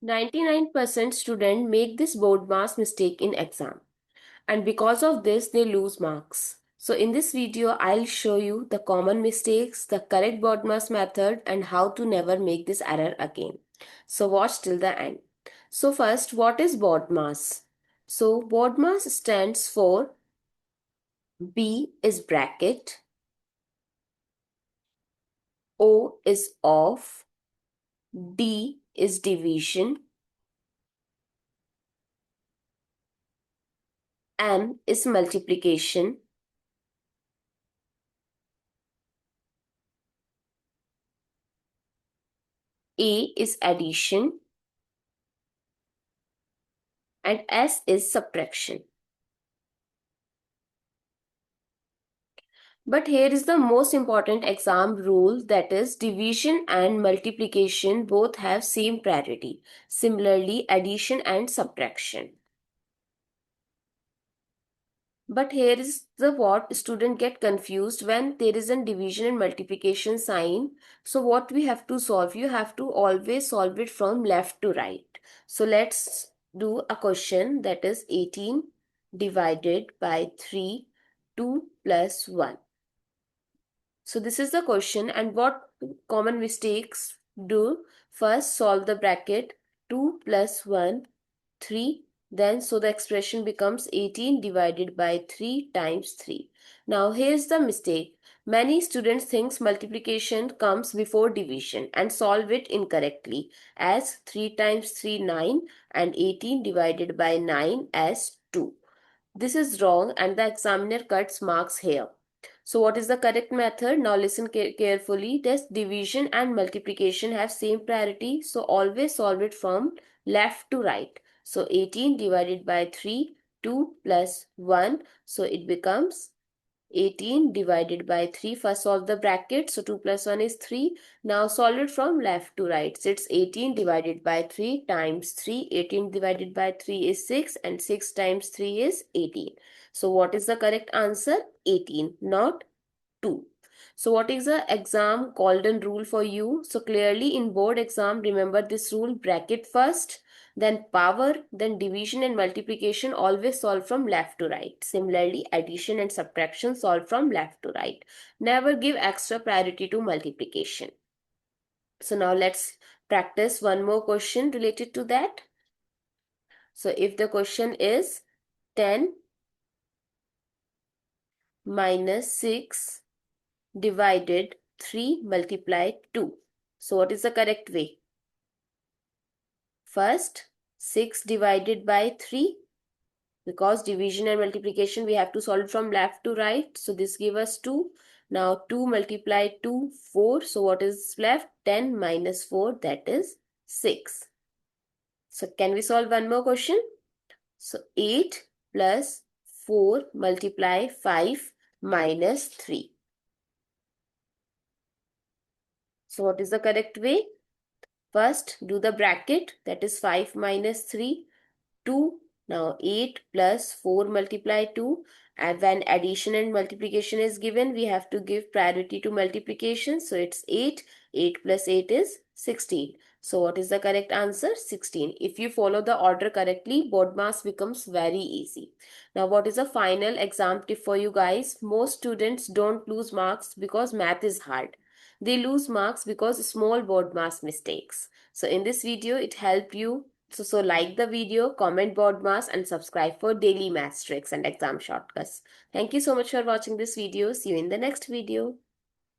99% students make this board mass mistake in exam, and because of this they lose marks. So in this video I'll show you the common mistakes, the correct board mass method, and how to never make this error again. So watch till the end. So first, what is board mass? So board mass stands for B is bracket, O is off, D is division, M is multiplication, A is addition, and S is subtraction. But here is the most important exam rule, that is division and multiplication both have same priority. Similarly, addition and subtraction. But here is the what student get confused when there is a division and multiplication sign. So what we have to solve? You have to always solve it from left to right. So let's do a question, that is 18 divided by 3, 2 plus 1. So this is the question, and what common mistakes do? First, solve the bracket 2 plus 1, 3. Then, so the expression becomes 18 divided by 3 times 3. Now, here's the mistake. Many students think multiplication comes before division and solve it incorrectly, as 3 times 3, 9, and 18 divided by 9 as 2. This is wrong and the examiner cuts marks here. So what is the correct method? Now listen carefully. This division and multiplication have same priority. So always solve it from left to right. So 18 divided by 3, 2 plus 1. So it becomes 18 divided by 3. First solve the bracket. So 2 plus 1 is 3. Now solve it from left to right. So it's 18 divided by 3 times 3. 18 divided by 3 is 6, and 6 times 3 is 18. So what is the correct answer? 18, not 2. So what is the exam golden rule for you? So clearly in board exam, remember this rule: bracket first, then power, then division and multiplication always solve from left to right. Similarly, addition and subtraction solve from left to right. Never give extra priority to multiplication. So now let's practice one more question related to that. So if the question is 10 minus 6 divided 3 multiplied 2. So what is the correct way? First, 6 divided by 3. Because division and multiplication we have to solve from left to right. So this gives us 2. Now 2 multiplied 2, 4. So what is left? 10 minus 4, that is 6. So can we solve one more question? So 8 plus 4 multiply 5 minus 3. So what is the correct way? First, do the bracket, that is 5 minus 3, 2. Now 8 plus 4 multiply 2. And when addition and multiplication is given, we have to give priority to multiplication. So it's 8. 8 plus 8 is 16. So what is the correct answer? 16. If you follow the order correctly, board mass becomes very easy. Now what is the final exam tip for you guys? Most students don't lose marks because math is hard. They lose marks because small board mass mistakes. So in this video, it helped you. So like the video, comment board mass, and subscribe for daily math tricks and exam shortcuts. Thank you so much for watching this video. See you in the next video.